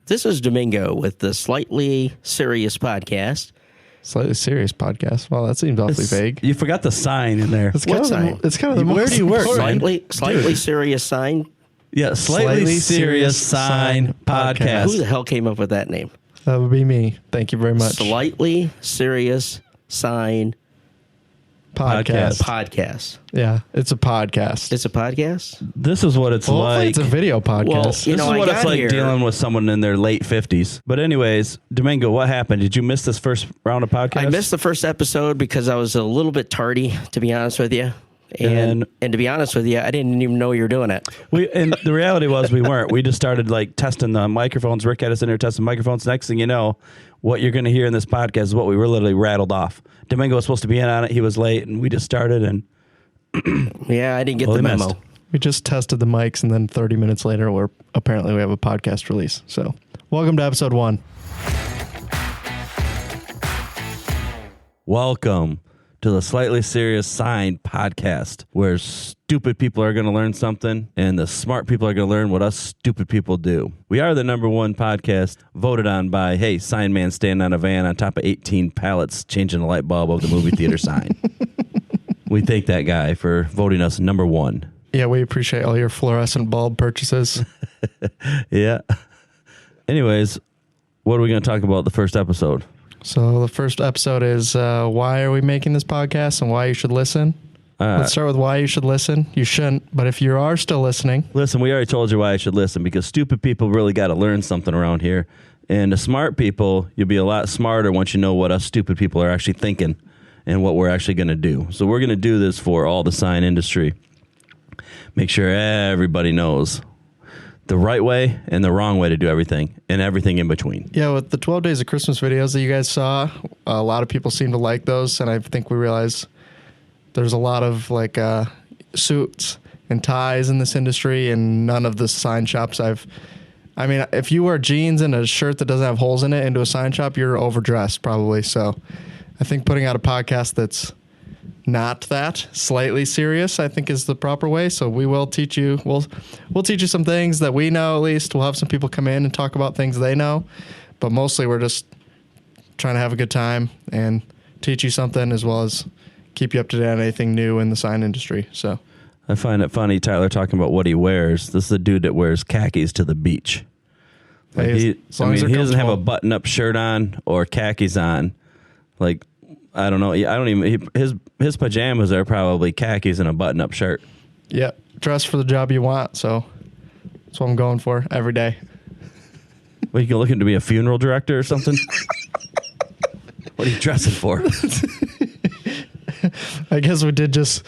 This is Domingo with the Slightly Serious Podcast. Slightly Serious Podcast. Well, that seems awfully vague. You forgot the sign in there. What sign? It's kind of the Where most do you work? Slightly Serious Sign. Yeah, Slightly Serious Sign Podcast. Who the hell came up with that name? That would be me. Thank you very much. Slightly Serious Sign Podcast. Yeah, it's a podcast. It's a podcast? This is what it's Hopefully like. it's a video podcast. Well, This is what it's like dealing with someone in their late 50s. But anyways, Domingo, what happened? Did you miss this first round of podcasts? I missed the first episode because I was a little bit tardy, to be honest with you. And to be honest with you, I didn't even know you were doing it. And the reality was we weren't. We just started like testing the microphones. Rick had us in there testing microphones. Next thing you know, what you're going to hear in this podcast is what we were literally rattled off. Domingo was supposed to be in on it. He was late, and we just started. And yeah, I didn't get the memo. Missed. We just tested the mics, and then 30 minutes later, we have a podcast release. So, welcome to episode 1. Welcome to the Slightly Serious Sign Podcast, where stupid people are going to learn something and the smart people are going to learn what us stupid people do. We are the #1 podcast voted on by, hey, Signman standing on a van on top of 18 pallets changing the light bulb of the movie theater sign. We thank that guy for voting us #1. Yeah, we appreciate all your fluorescent bulb purchases. Yeah. Anyways, what are we going to talk about the first episode? So the first episode is why are we making this podcast and why you should listen. Let's start with why you should listen. You shouldn't, but if you are still listening. Listen, we already told you why I should listen, because stupid people really got to learn something around here. And the smart people, you'll be a lot smarter once you know what us stupid people are actually thinking and what we're actually going to do. So we're going to do this for all the sign industry. Make sure everybody knows the right way and the wrong way to do everything and everything in between. Yeah, with the 12 Days of Christmas videos that you guys saw, a lot of people seem to like those, and I think we realized there's a lot of like suits and ties in this industry, and none of the sign shops I mean, if you wear jeans and a shirt that doesn't have holes in it into a sign shop, you're overdressed probably. So I think putting out a podcast that's not that slightly serious, I think, is the proper way. So we will teach you. We'll teach you some things that we know. At least we'll have some people come in and talk about things they know. But mostly, we're just trying to have a good time and teach you something, as well as keep you up to date on anything new in the sign industry. So I find it funny, Tyler, talking about what he wears. This is the dude that wears khakis to the beach. Like he doesn't have a button-up shirt on or khakis on. Like, I don't know. I don't even. His pajamas are probably khakis and a button-up shirt. Yeah, dress for the job you want. So that's what I'm going for every day. Well, you looking to be a funeral director or something? What are you dressing for? I guess we did just.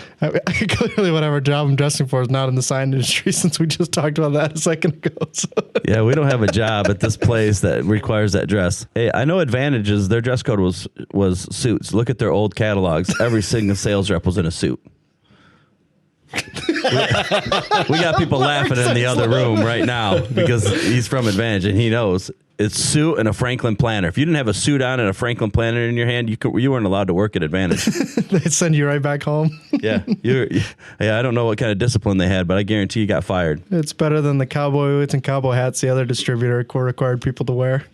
Clearly, whatever job I'm dressing for is not in the sign industry, since we just talked about that a second ago. So. Yeah, we don't have a job at this place that requires that dress. Hey, I know Advantages. Their dress code was suits. Look at their old catalogs. Every single sales rep was in a suit. We got people laughing in the other room right now because he's from Advantage and he knows. It's suit and a Franklin planner. If you didn't have a suit on and a Franklin planner in your hand, you weren't allowed to work at Advantage. They'd send you right back home. Yeah, I don't know what kind of discipline they had, but I guarantee you got fired. It's better than the cowboy boots and cowboy hats the other distributor required people to wear.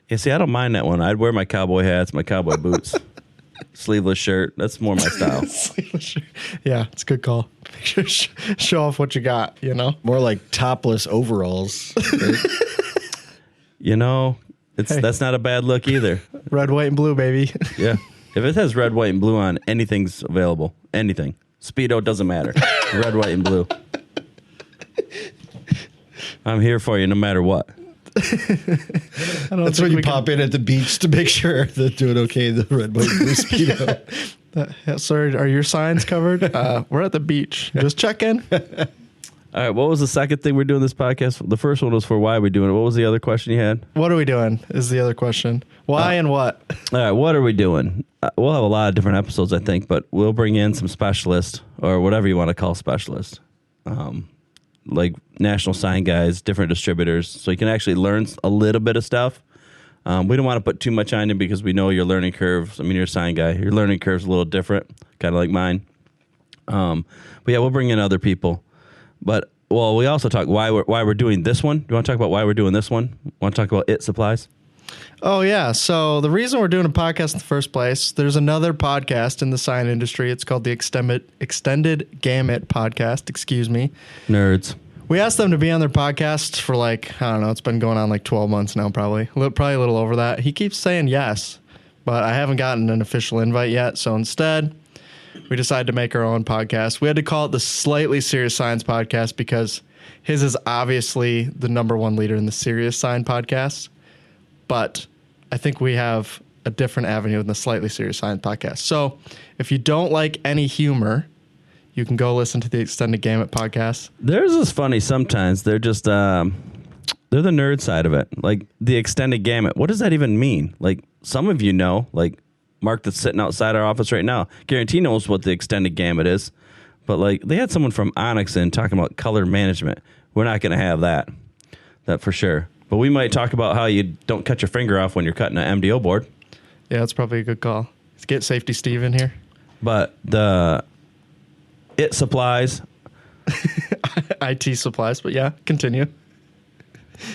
Yeah, see, I don't mind that one. I'd wear my cowboy hats, my cowboy boots, sleeveless shirt. That's more my style. Sleeveless shirt. Yeah, it's a good call. Make sure to show off what you got, you know? More like topless overalls. Right? You know, that's not a bad look either. Red, white, and blue, baby. Yeah. If it has red, white, and blue on, anything's available. Anything. Speedo doesn't matter. Red, white, and blue. I'm here for you no matter what. That's when you pop in at the beach to make sure they're doing okay, the red, white, and blue Speedo. Sir, are your signs covered? We're at the beach. Just checking. All right, what was the second thing we're doing this podcast? The first one was for why are we doing it. What was the other question you had? What are we doing is the other question. Why and what? All right, what are we doing? We'll have a lot of different episodes, I think, but we'll bring in some specialists or whatever you want to call specialists, like national sign guys, different distributors, so you can actually learn a little bit of stuff. We don't want to put too much on you because we know your learning curve. I mean, you're a sign guy. Your learning curve's a little different, kind of like mine. But yeah, we'll bring in other people. But Well, we also talk why we're doing this one. Do you want to talk about why we're doing this one? Want to talk about It Supplies? Oh, yeah. So the reason we're doing a podcast in the first place, there's another podcast in the sign industry. It's called the Extended Gamut Podcast. Excuse me. Nerds. We asked them to be on their podcast for like, I don't know, it's been going on like 12 months now, probably a little over that. He keeps saying yes, but I haven't gotten an official invite yet. So instead, we decided to make our own podcast. We had to call it the Slightly Serious Science Podcast because his is obviously the number one leader in the serious sign podcast. But I think we have a different avenue in the Slightly Serious Science Podcast. So if you don't like any humor, you can go listen to the Extended Gamut Podcast. Theirs is funny sometimes. They're just, they're the nerd side of it. Like the Extended Gamut. What does that even mean? Like some of you know, like Mark that's sitting outside our office right now, guarantee knows what the Extended Gamut is. But like they had someone from Onyx in talking about color management. We're not going to have that for sure. But we might talk about how you don't cut your finger off when you're cutting an MDO board. Yeah, that's probably a good call. Let's get Safety Steve in here. But the It Supplies. IT Supplies, but yeah, continue.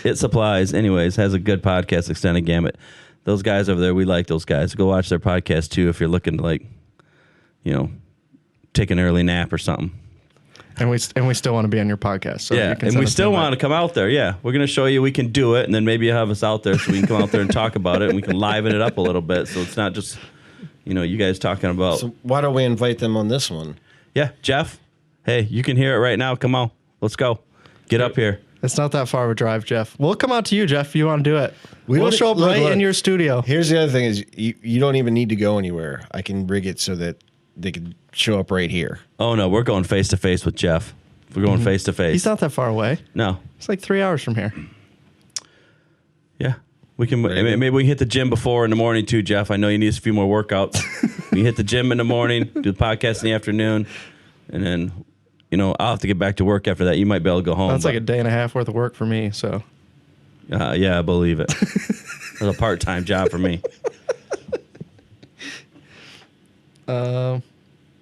It Supplies, anyways, has a good podcast, Extended Gamut. Those guys over there, we like those guys. Go watch their podcast, too, if you're looking to, like, you know, take an early nap or something. And we still want to be on your podcast. So yeah, and we still want to come out there. Yeah, we're going to show you we can do it, and then maybe you have us out there so we can come out there and talk about it, and we can liven it up a little bit so it's not just, you know, you guys talking about. So why don't we invite them on this one? Yeah, Jeff, hey, you can hear it right now. Come on, let's go. Get up here. It's not that far of a drive, Jeff. We'll come out to you, Jeff, if you want to do it. We'll show up right in your studio. Here's the other thing is you don't even need to go anywhere. I can rig it so that they can show up right here. Oh, no, we're going face-to-face with Jeff. We're going face-to-face. He's not that far away. No. It's like 3 hours from here. Yeah. We can maybe we can hit the gym before in the morning, too, Jeff. I know you need a few more workouts. We hit the gym in the morning, do the podcast in the afternoon, and then, you know, I'll have to get back to work after that. You might be able to go home. That's like a day and a half worth of work for me, so. Yeah, I believe it. It's a part-time job for me.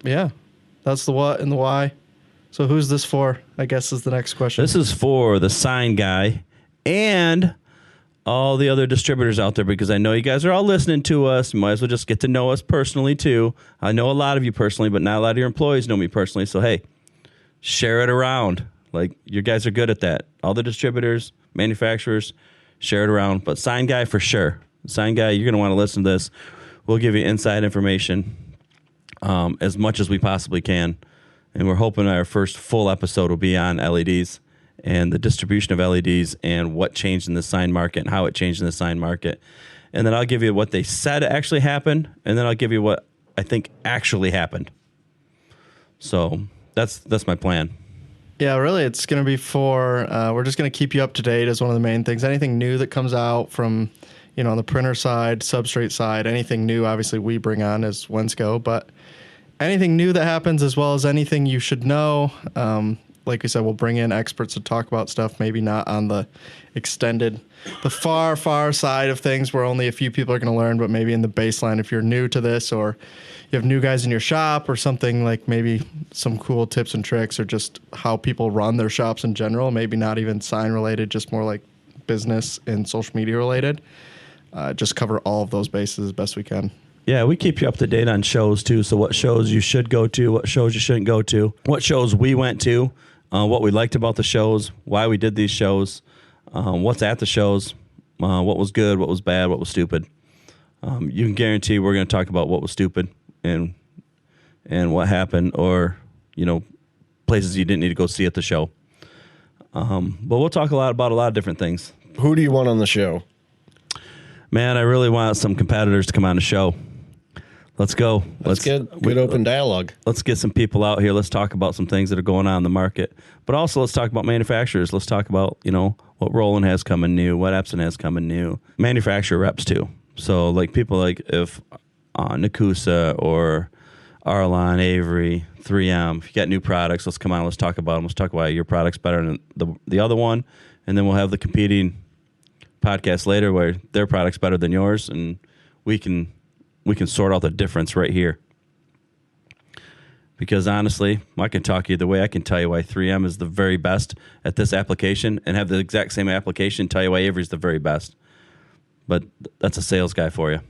Yeah, that's the what and the why. So who's this for, I guess, is the next question. This is for the sign guy and all the other distributors out there, because I know you guys are all listening to us. You might as well just get to know us personally, too. I know a lot of you personally, but not a lot of your employees know me personally. So, hey, share it around. Like, you guys are good at that. All the distributors, manufacturers, share it around. But sign guy, for sure. Sign guy, you're going to want to listen to this. We'll give you inside information as much as we possibly can. And we're hoping our first full episode will be on LEDs and the distribution of LEDs and what changed in the sign market and how it changed in the sign market. And then I'll give you what they said actually happened, and then I'll give you what I think actually happened. So that's my plan. Yeah, really, it's going to be we're just going to keep you up to date as one of the main things. Anything new that comes out from, you know, on the printer side, substrate side, anything new, obviously, we bring on as Wensco, but anything new that happens, as well as anything you should know. Like we said, we'll bring in experts to talk about stuff, maybe not on the far, far side of things where only a few people are going to learn, but maybe in the baseline if you're new to this, or you have new guys in your shop or something, like maybe some cool tips and tricks or just how people run their shops in general, maybe not even sign related, just more like business and social media related. Just cover all of those bases as best we can. Yeah, we keep you up to date on shows, too. So what shows you should go to, what shows you shouldn't go to, what shows we went to, what we liked about the shows, why we did these shows, what's at the shows, what was good, what was bad, what was stupid. You can guarantee we're going to talk about what was stupid and what happened, or, you know, places you didn't need to go see at the show. But we'll talk about a lot of different things. Who do you want on the show? Man, I really want some competitors to come on the show. Let's go. Let's get good open dialogue. Let's get some people out here. Let's talk about some things that are going on in the market. But also let's talk about manufacturers. Let's talk about, you know, what Roland has coming new, what Epson has coming new. Manufacturer reps too. So like people like if Nakusa or Arlon, Avery, 3M, if you got new products, let's come on. Let's talk about them. Let's talk about your product's better than the other one. And then we'll have the competing podcast later where their product's better than yours, and we can sort out the difference right here. Because honestly, I can talk either way. I can tell you why 3M is the very best at this application and have the exact same application tell you why Avery's the very best. But that's a sales guy for you.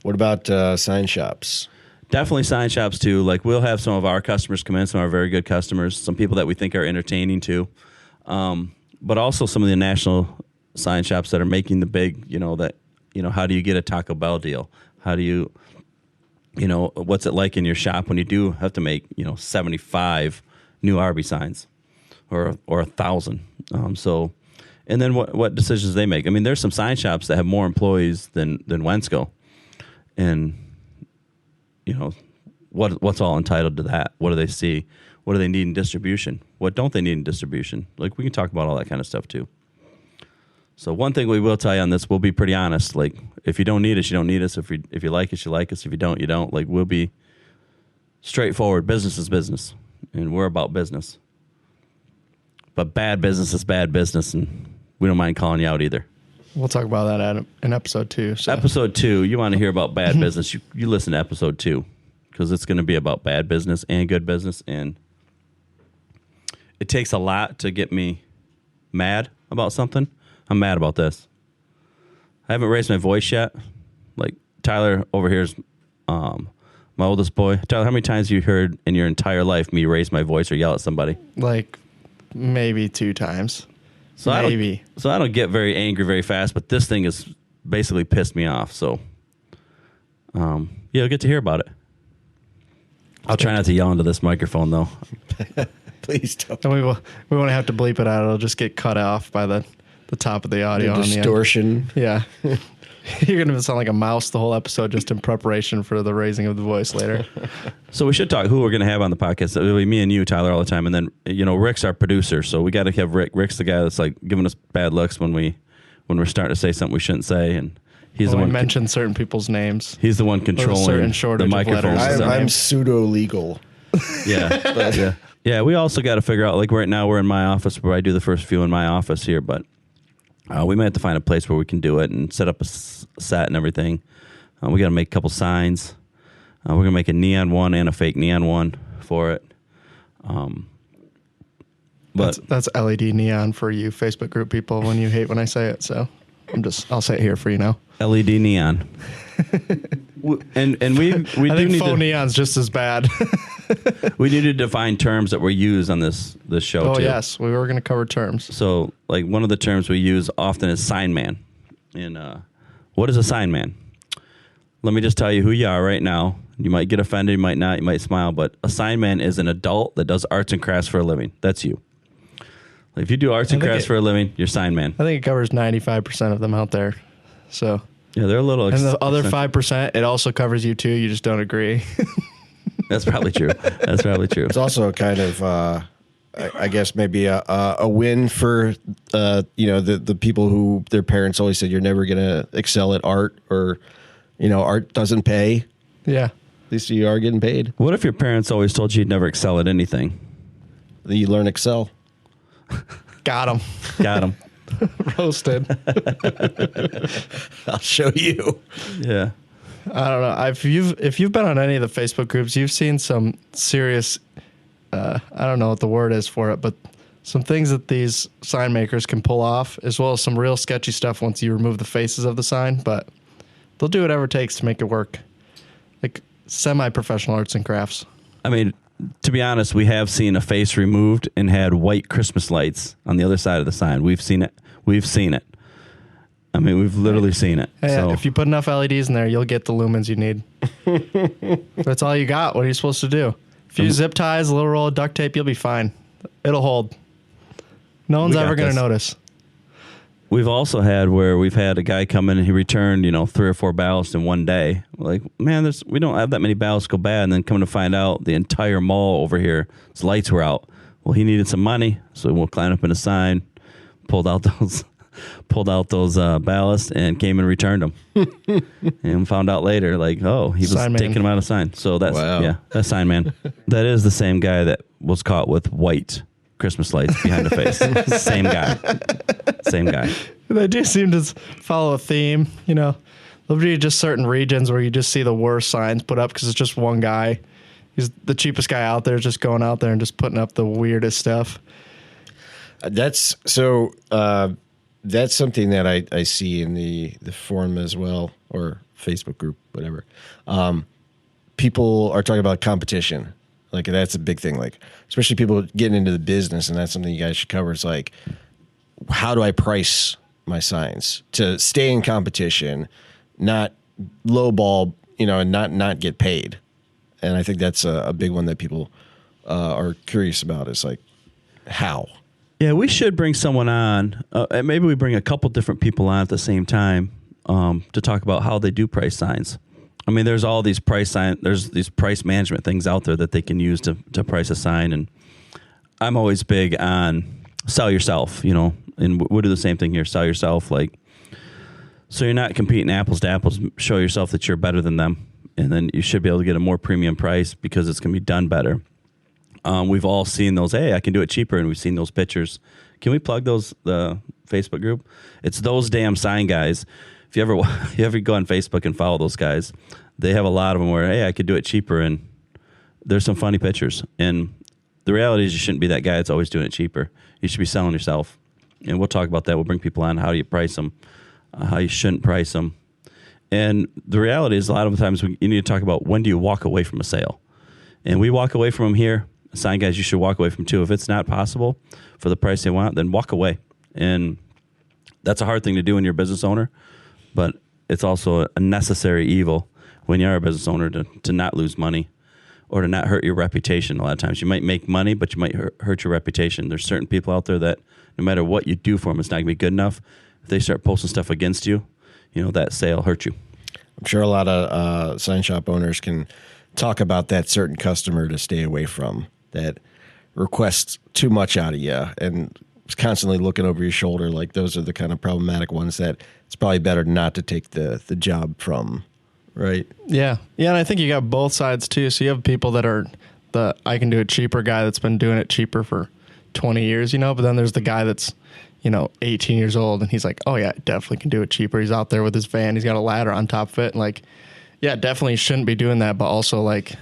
What about sign shops? Definitely sign shops too. Like we'll have some of our customers come in, some of our very good customers, some people that we think are entertaining too. But also some of the national sign shops that are making the big, how do you get a Taco Bell deal? How do you, what's it like in your shop when you do have to make, 75 new Arby signs or 1,000? And then what decisions they make. I mean, there's some sign shops that have more employees than Wensco. And, what's all entitled to that? What do they see? What do they need in distribution? What don't they need in distribution? Like, we can talk about all that kind of stuff, too. So one thing we will tell you on this, we'll be pretty honest. Like, if you don't need us, you don't need us. If you like us, you like us. If you don't, you don't. Like, we'll be straightforward. Business is business, and we're about business. But bad business is bad business, and we don't mind calling you out either. We'll talk about that in episode 2. So. Episode 2, you want to hear about bad business, you listen to episode 2, because it's going to be about bad business and good business, and it takes a lot to get me mad about something. I'm mad about this. I haven't raised my voice yet. Like, Tyler over here is my oldest boy. Tyler, how many times have you heard in your entire life me raise my voice or yell at somebody? Like, maybe 2 times. So maybe. I don't get very angry very fast, but this thing has basically pissed me off. So, you'll get to hear about it. I'll try not to yell into this microphone, though. Please don't. And we won't have to bleep it out. It'll just get cut off by the top of the audio. The distortion. Yeah. You're going to sound like a mouse the whole episode just in preparation for the raising of the voice later. So we should talk who we're going to have on the podcast. It'll be me and you, Tyler, all the time. And then, Rick's our producer. So we got to have Rick. Rick's the guy that's like giving us bad looks when we're starting to say something we shouldn't say. And he's the one mentioned certain people's names. He's the one controlling the microphones. I'm pseudo legal. Yeah. Yeah. We also got to figure out, like right now we're in my office where I do the first few in my office here, but we might have to find a place where we can do it and set up a set and everything. We got to make a couple signs. We're going to make a neon one and a fake neon one for it. But that's LED neon for you Facebook group people when you hate when I say it. So I'll say it here for you now. LED neon. and we I do think need faux neon's just as bad. We need to define terms that we use on this show too. Oh yes, we were going to cover terms. So like one of the terms we use often is sign man. And what is a sign man? Let me just tell you who you are right now. You might get offended, you might not, you might smile, but a sign man is an adult that does arts and crafts for a living. That's you. If you do arts and crafts for a living, you're sign man. I think it covers 95% of them out there. So yeah, they're a little. And the other 5%, it also covers you too. You just don't agree. That's probably true. That's probably true. It's also kind of, I guess, maybe a win for the people who their parents always said you're never going to excel at art, or art doesn't pay. Yeah, at least you are getting paid. What if your parents always told you you'd never excel at anything? Then you learn Excel. Got him. Roasted. I'll show you. Yeah. I don't know. If you've been on any of the Facebook groups, you've seen some serious, I don't know what the word is for it, but some things that these sign makers can pull off, as well as some real sketchy stuff once you remove the faces of the sign. But they'll do whatever it takes to make it work. Like semi-professional arts and crafts. I mean, to be honest, we have seen a face removed and had white Christmas lights on the other side of the sign. We've seen it. I mean, we've literally seen it. Hey, so if you put enough LEDs in there, you'll get the lumens you need. That's all you got. What are you supposed to do? If you use zip ties, a little roll of duct tape, you'll be fine. It'll hold. No one's ever going to notice. We've also had where we've had a guy come in and he returned, 3 or 4 ballasts in one day. We're like, man, we don't have that many ballasts go bad. And then coming to find out the entire mall over here, its lights were out. Well, he needed some money, so we'll climb up in a sign, pulled out those ballasts and came and returned them. And found out later, like, oh, he was taking them out of sign. So that's sign man. That is the same guy that was caught with white Christmas lights behind the face. Same guy. They do seem to follow a theme. There'll be just certain regions where you just see the worst signs put up because it's just one guy. He's the cheapest guy out there, just going out there and just putting up the weirdest stuff. That's something that I see in the forum as well, or Facebook group, whatever. People are talking about competition. Like, that's a big thing. Like, especially people getting into the business, and that's something you guys should cover. It's like, how do I price my signs to stay in competition, not lowball, and not get paid? And I think that's a big one that people are curious about. Is like, how? Yeah, we should bring someone on. And maybe we bring a couple different people on at the same time to talk about how they do price signs. I mean, there's all these there's these price management things out there that they can use to price a sign. And I'm always big on sell yourself, and we'll do the same thing here. Sell yourself. Like, so you're not competing apples to apples. Show yourself that you're better than them. And then you should be able to get a more premium price because it's going to be done better. We've all seen those, hey, I can do it cheaper, and we've seen those pictures. Can we plug the Facebook group? It's Those Damn Sign Guys. If you ever go on Facebook and follow those guys, they have a lot of them where, hey, I could do it cheaper, and there's some funny pictures. And the reality is you shouldn't be that guy that's always doing it cheaper. You should be selling yourself. And we'll talk about that. We'll bring people on how do you price them, how you shouldn't price them. And the reality is a lot of the times you need to talk about when do you walk away from a sale. And we walk away from them here. Sign guys, you should walk away from too. If it's not possible for the price they want, then walk away. And that's a hard thing to do when you're a business owner, but it's also a necessary evil when you are a business owner to not lose money or to not hurt your reputation. A lot of times you might make money, but you might hurt your reputation. There's certain people out there that no matter what you do for them, it's not going to be good enough. If they start posting stuff against you, that sale hurt you. I'm sure a lot of sign shop owners can talk about that certain customer to stay away from, that requests too much out of you and is constantly looking over your shoulder. Like, those are the kind of problematic ones that it's probably better not to take the job from, right? Yeah. Yeah, and I think you got both sides too. So you have people that are the I can do it cheaper guy that's been doing it cheaper for 20 years, but then there's the guy that's 18 years old, and he's like, oh yeah, I definitely can do it cheaper. He's out there with his van. He's got a ladder on top of it. And like, yeah, definitely shouldn't be doing that. But also, like,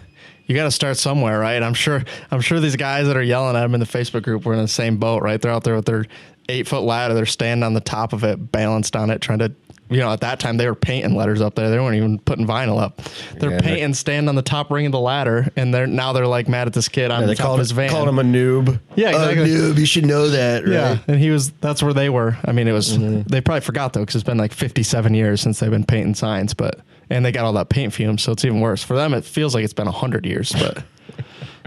you got to start somewhere, right? I'm sure these guys that are yelling at him in the Facebook group were in the same boat, right? They're out there with their 8-foot ladder. They're standing on the top of it, balanced on it, trying to, at that time they were painting letters up there. They weren't even putting vinyl up. They're painting, standing on the top ring of the ladder, and they're like mad at this kid on the top of his van. Called him a noob. Yeah, exactly. A noob. You should know that, right? Yeah, and that's where they were. I mean, it was, they probably forgot though, because it's been like 57 years since they've been painting signs, and they got all that paint fumes, so it's even worse. For them, it feels like it's been 100 years, but.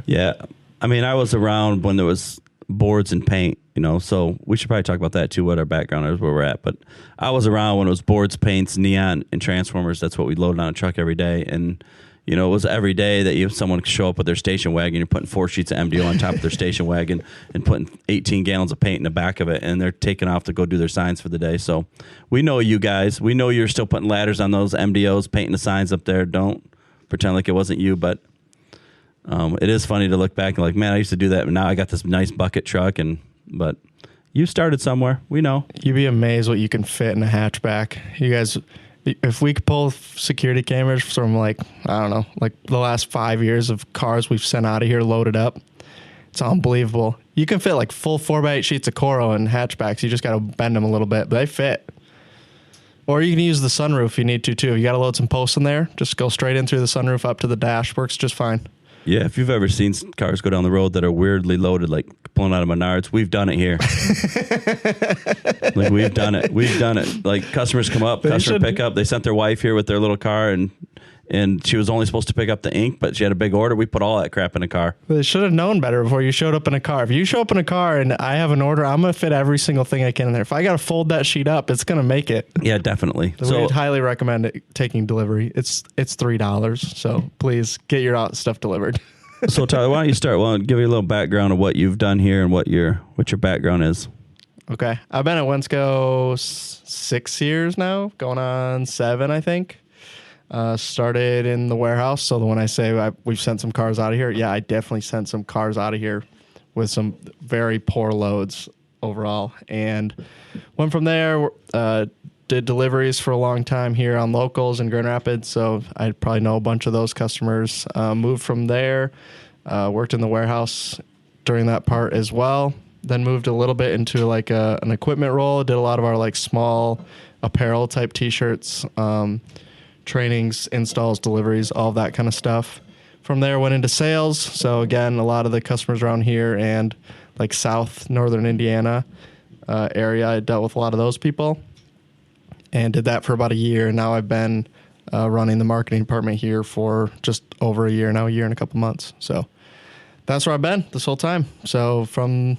Yeah. I mean, I was around when there was boards and paint, so we should probably talk about that too, what our background is, where we're at. But I was around when it was boards, paints, neon, and transformers. That's what we loaded on a truck every day. And, it was every day that someone could show up with their station wagon. You're putting 4 sheets of MDO on top of their station wagon and putting 18 gallons of paint in the back of it. And they're taking off to go do their signs for the day. So we know you guys. We know you're still putting ladders on those MDOs, painting the signs up there. Don't pretend like it wasn't you, but it is funny to look back and like, man, I used to do that, but now I got this nice bucket truck. But you started somewhere. We know. You'd be amazed what you can fit in a hatchback. You guys, if we could pull security cameras from like the last 5 years of cars we've sent out of here loaded up, it's unbelievable. You can fit like full 4x8 sheets of Coro in hatchbacks. You just got to bend them a little bit, but they fit. Or you can use the sunroof if you need to too. You got to load some posts in there. Just go straight in through the sunroof up to the dash. Works just fine. Yeah, if you've ever seen cars go down the road that are weirdly loaded, like pulling out of Menards, we've done it here. Like, we've done it. Like, customers come up, customer pick up. They sent their wife here with their little car, and she was only supposed to pick up the ink, but she had a big order. We put all that crap in a car. They should have known better before you showed up in a car. If you show up in a car and I have an order, I'm going to fit every single thing I can in there. If I got to fold that sheet up, it's going to make it. Yeah, definitely. So we'd highly recommend taking delivery. It's $3, so please get your stuff delivered. So Tyler, why don't you start? Well, give you a little background of what you've done here and what your background is. Okay. I've been at Wensco 6 years now, going on 7, I think. Started in the warehouse. So when I say we've sent some cars out of here, yeah, I definitely sent some cars out of here with some very poor loads overall. And went from there, did deliveries for a long time here on locals in Grand Rapids, so I probably know a bunch of those customers. Moved from there, worked in the warehouse during that part as well. Then moved a little bit into like an equipment role. Did a lot of our like small apparel type T-shirts, trainings, installs, deliveries, all of that kind of stuff. From there, went into sales. So again, a lot of the customers around here and like South Northern Indiana area, I dealt with a lot of those people, and did that for about a year. Now I've been running the marketing department here for just over a year now, a year and a couple months. So that's where I've been this whole time. So from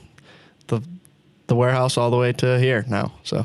the warehouse all the way to here now. So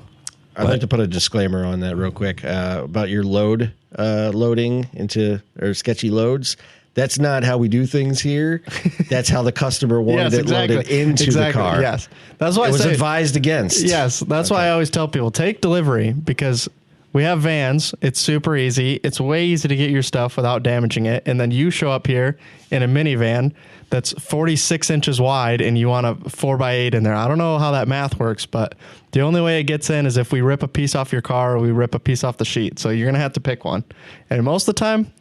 I'd like to put a disclaimer on that real quick about your loading into or sketchy loads. That's not how we do things here. That's how the customer wanted it loaded into the car. Yes, that's why it was advised against. Yes, that's why I always tell people take delivery, because we have vans. It's super easy. It's way easy to get your stuff without damaging it. And then you show up here in a minivan that's 46 inches wide and you want a 4x8 in there. I don't know how that math works, but the only way it gets in is if we rip a piece off your car or we rip a piece off the sheet. So you're going to have to pick one. And most of the time,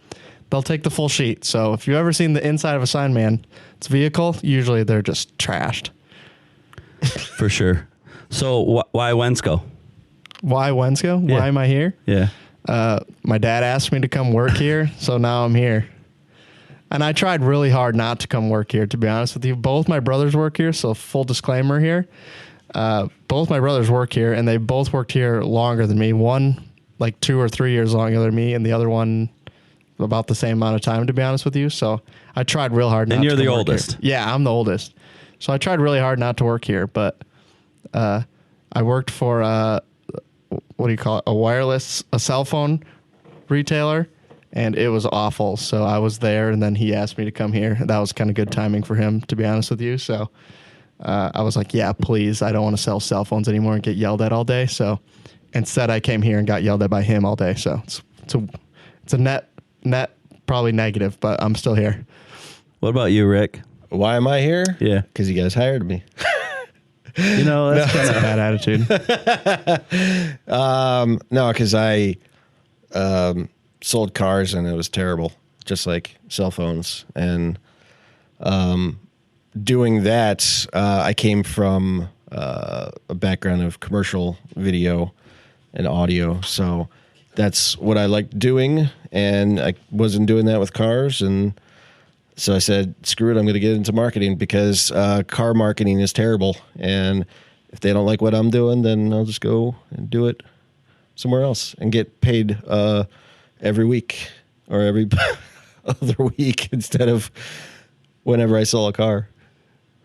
they'll take the full sheet. So if you've ever seen the inside of a Signman, its vehicle, usually they're just trashed. For sure. So why Wensco? Why Wensco? Yeah. Why am I here? Yeah. My dad asked me to come work here, so now I'm here. And I tried really hard not to come work here, to be honest with you. Both my brothers work here, so full disclaimer here. Both my brothers work here, and they both worked here longer than me. One, like 2 or 3 years longer than me, and the other one about the same amount of time, to be honest with you. So I tried real hard not to. And you're the oldest. Here. Yeah, I'm the oldest. So I tried really hard not to work here, but I worked for what do you call it? A cell phone retailer, and it was awful. So I was there, and then he asked me to come here. That was kind of good timing for him, to be honest with you. So I was like, yeah, please, I don't want to sell cell phones anymore and get yelled at all day. So instead, I came here and got yelled at by him all day. So it's a net probably negative, but I'm still here. What about you, Rick? Why am I here? Yeah. Because you guys hired me. You know, that's kind of a bad attitude. No, because I sold cars and it was terrible, just like cell phones. And doing that, I came from a background of commercial video and audio. So that's what I liked doing. And I wasn't doing that with cars. And so I said, screw it, I'm going to get into marketing, because car marketing is terrible. And if they don't like what I'm doing, then I'll just go and do it somewhere else and get paid every week or every other week instead of whenever I sell a car.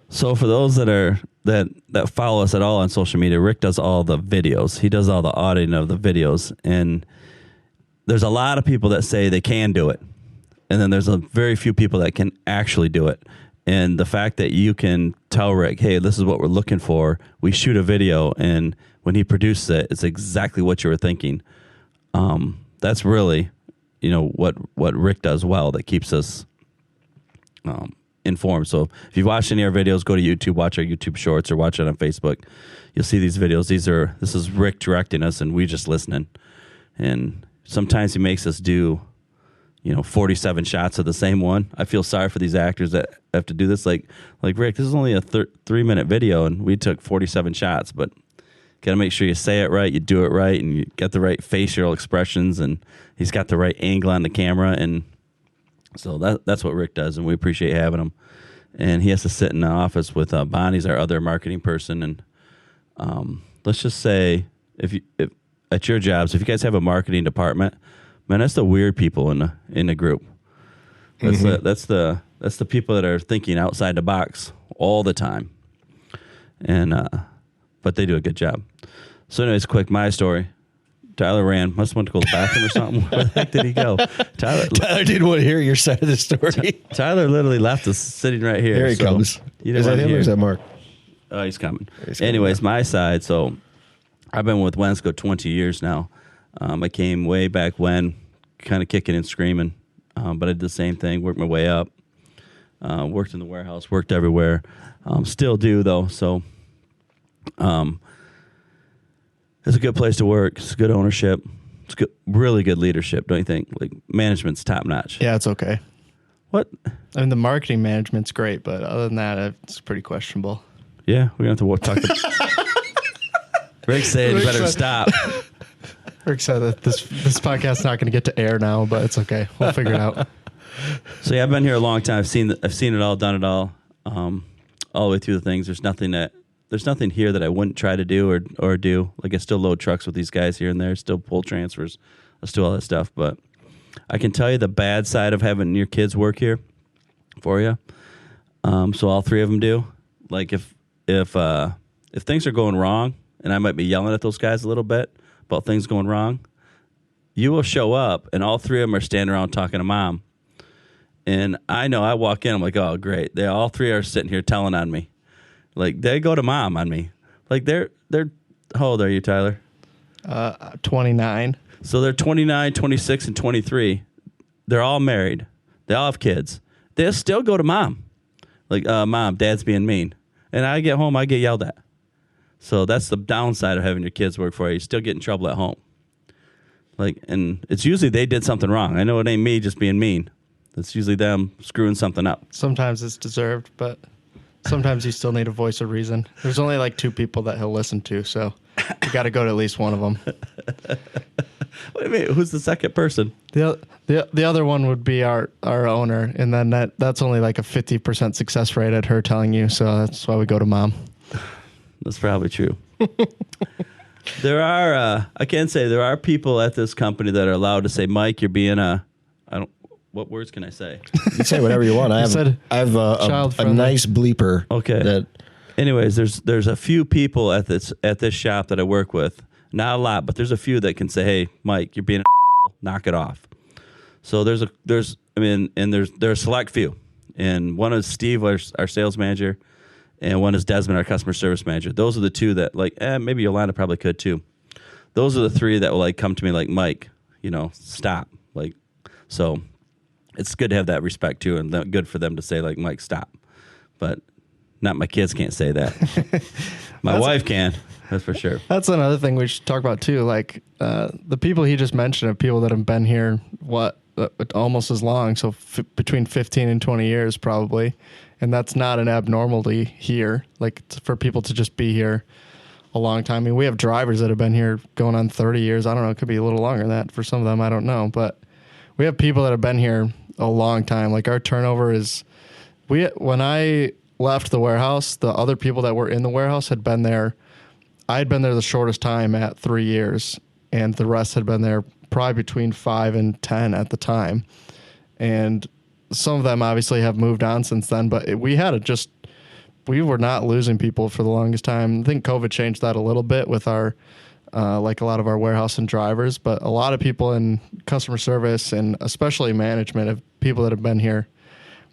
So for those that follow us at all on social media, Rick does all the videos. He does all the auditing of the videos. And there's a lot of people that say they can do it. And then there's a very few people that can actually do it. And the fact that you can tell Rick, hey, this is what we're looking for. We shoot a video, and when he produces it, it's exactly what you were thinking. That's really, what Rick does well that keeps us informed. So if you've watched any of our videos, go to YouTube, watch our YouTube shorts, or watch it on Facebook. You'll see these videos. This is Rick directing us, and we just listening. And sometimes he makes us do 47 shots of the same one. I feel sorry for these actors that have to do this. Like Rick, this is only a 3-minute video, and we took 47 shots, but got to make sure you say it right, you do it right, and you get the right facial expressions, and he's got the right angle on the camera. And so that's what Rick does, and we appreciate having him. And he has to sit in the office with Bonnie's our other marketing person. And let's just say if at your jobs, if you guys have a marketing department, man, that's the weird people in the group. That's that's the people that are thinking outside the box all the time, and but they do a good job. So, anyways, quick my story. Tyler must want to go to the bathroom or something. Where the heck did he go? Tyler didn't want to hear your side of the story. Tyler literally left us sitting right here. Here he comes. Is that him or is that Mark? Oh, he's coming. Anyways, my side. So, I've been with Wensco 20 years now. I came way back when, kind of kicking and screaming, but I did the same thing, worked my way up, worked in the warehouse, worked everywhere, still do though. So It's a good place to work. It's good ownership. It's good, really good leadership, don't you think? Like management's top notch. Yeah, it's okay. What? I mean, the marketing management's great, but other than that, it's pretty questionable. Yeah, we're gonna have to talk. Rick said you better stop. Rick said that this podcast's not going to get to air now, but it's okay. We'll figure it out. So yeah, I've been here a long time. I've seen it all, done it all the way through the things. There's nothing here that I wouldn't try to do or do. Like I still load trucks with these guys here and there, still pull transfers, I still all that stuff. But I can tell you the bad side of having your kids work here for you. So all three of them do. Like if things are going wrong, and I might be yelling at those guys a little bit about things going wrong, you will show up, and all three of them are standing around talking to mom. And I know I walk in, I'm like, oh, great. They all three are sitting here telling on me. Like, they go to mom on me. Like, they're how old are you, Tyler? 29. So they're 29, 26, and 23. They're all married. They all have kids. They'll still go to mom. Like, mom, dad's being mean. And I get home, I get yelled at. So that's the downside of having your kids work for you. You still get in trouble at home. Like, and it's usually they did something wrong. I know it ain't me just being mean. It's usually them screwing something up. Sometimes it's deserved, but sometimes you still need a voice of reason. There's only like 2 people that he'll listen to, so you got to go to at least one of them. What do you mean? Who's the second person? The other one would be our owner, and then that's only like a 50% success rate at her telling you, so that's why we go to mom. That's probably true. There are, I can say there are people at this company that are allowed to say, Mike, you're being what words can I say? You can say whatever you want. I have a nice bleeper. Okay. Anyways, there's a few people at this shop that I work with. Not a lot, but there's a few that can say, hey, Mike, you're being knock it off. So there's a select few. And one is Steve, our sales manager, and one is Desmond, our customer service manager. Those are the 2 that maybe Yolanda probably could too. Those are the 3 that will come to me like, Mike, stop. So it's good to have that respect too, and good for them to say like, Mike, stop. But not my kids can't say that. My wife can, that's for sure. That's another thing we should talk about too. Like the people he just mentioned are people that have been here, almost as long. So between 15 and 20 years probably. And that's not an abnormality here, like for people to just be here a long time. I mean, we have drivers that have been here going on 30 years. I don't know. It could be a little longer than that for some of them. I don't know. But we have people that have been here a long time. Like our turnover is, when I left the warehouse, the other people that were in the warehouse had been there. I had been there the shortest time at 3 years, and the rest had been there probably between 5 and 10 at the time. And some of them obviously have moved on since then, but we were not losing people for the longest time. I think COVID changed that a little bit with our, like a lot of our warehouse and drivers, but a lot of people in customer service and especially management have people that have been here,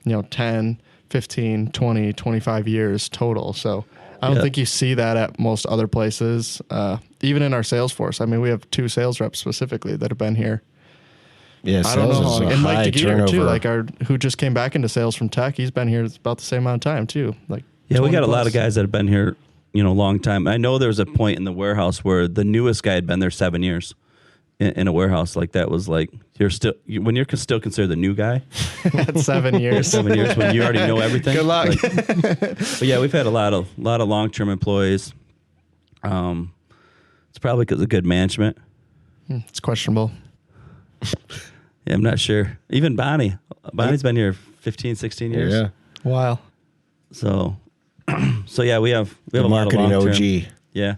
10, 15, 20, 25 years total. So I don't think you see that at most other places, even in our sales force. I mean, we have 2 sales reps specifically that have been here. Yeah, I don't know how long. And Mike DeGeeter too, who just came back into sales from tech. He's been here about the same amount of time too. We got a lot of guys that have been here, a long time. I know there was a point in the warehouse where the newest guy had been there 7 years in a warehouse. Like that was like you're still considered the new guy. At 7 years. 7 years when you already know everything. Good luck. But yeah, we've had a lot of long-term employees. It's probably because of good management. It's questionable. Yeah, I'm not sure. Even Bonnie's been here 15, 16 years. Yeah. Wow. So yeah, we have a lot of marketing long-term. OG. Yeah.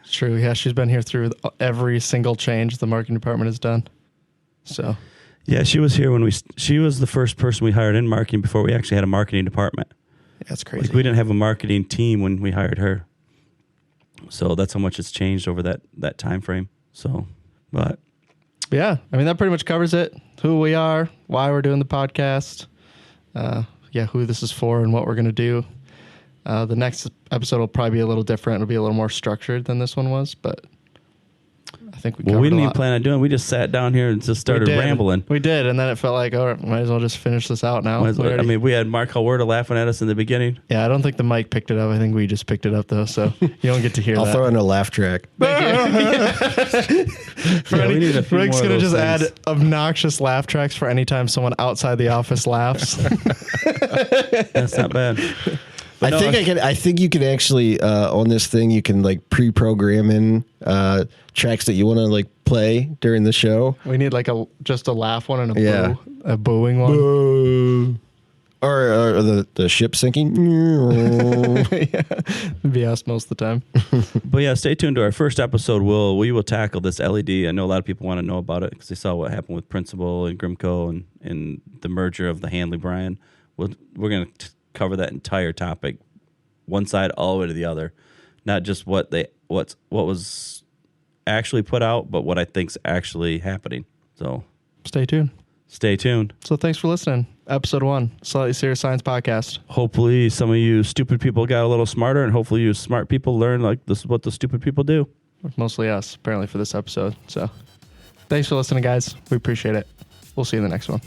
It's true. Yeah, she's been here through every single change the marketing department has done. So. Yeah, she was here when she was the first person we hired in marketing before we actually had a marketing department. Yeah, that's crazy. Like we didn't have a marketing team when we hired her. So that's how much it's changed over that time frame. So, but yeah, I mean, that pretty much covers it. Who we are, why we're doing the podcast, who this is for and what we're going to do. The next episode will probably be a little different. It'll be a little more structured than this one was, but I think we Well, covered we a didn't even lot. plan on doing. We just sat down here and just started rambling. We did, and then it felt like, all right, might as well just finish this out now. We had Mark Halwerda laughing at us in the beginning. Yeah, I don't think the mic picked it up. I think we just picked it up though, so you don't get to hear I'll that. throw in a laugh track. We need a few Rick's more of gonna those just things. add obnoxious laugh tracks for any time someone outside the office laughs. That's not bad. I think you can actually on this thing you can like pre-program in tracks that you want to like play during the show. We need like just a laugh one and Yeah. a booing one. Boo. Or the ship sinking. Yeah, it'd be us most of the time. But yeah, stay tuned to our first episode. We will tackle this LED. I know a lot of people want to know about it because they saw what happened with Principal and Grimco and the merger of the Hanley Bryan. We're going to cover that entire topic, one side all the way to the other, not just what was actually put out, but what I think's actually happening. So Stay tuned. stay tuned. So thanks for listening. Episode 1, Slightly Serious Science Podcast. Hopefully some of you stupid people got a little smarter, and hopefully you smart people learn like this is what the stupid people do. Mostly us, apparently, for this episode. So thanks for listening, guys. We appreciate it. We'll see you in the next one.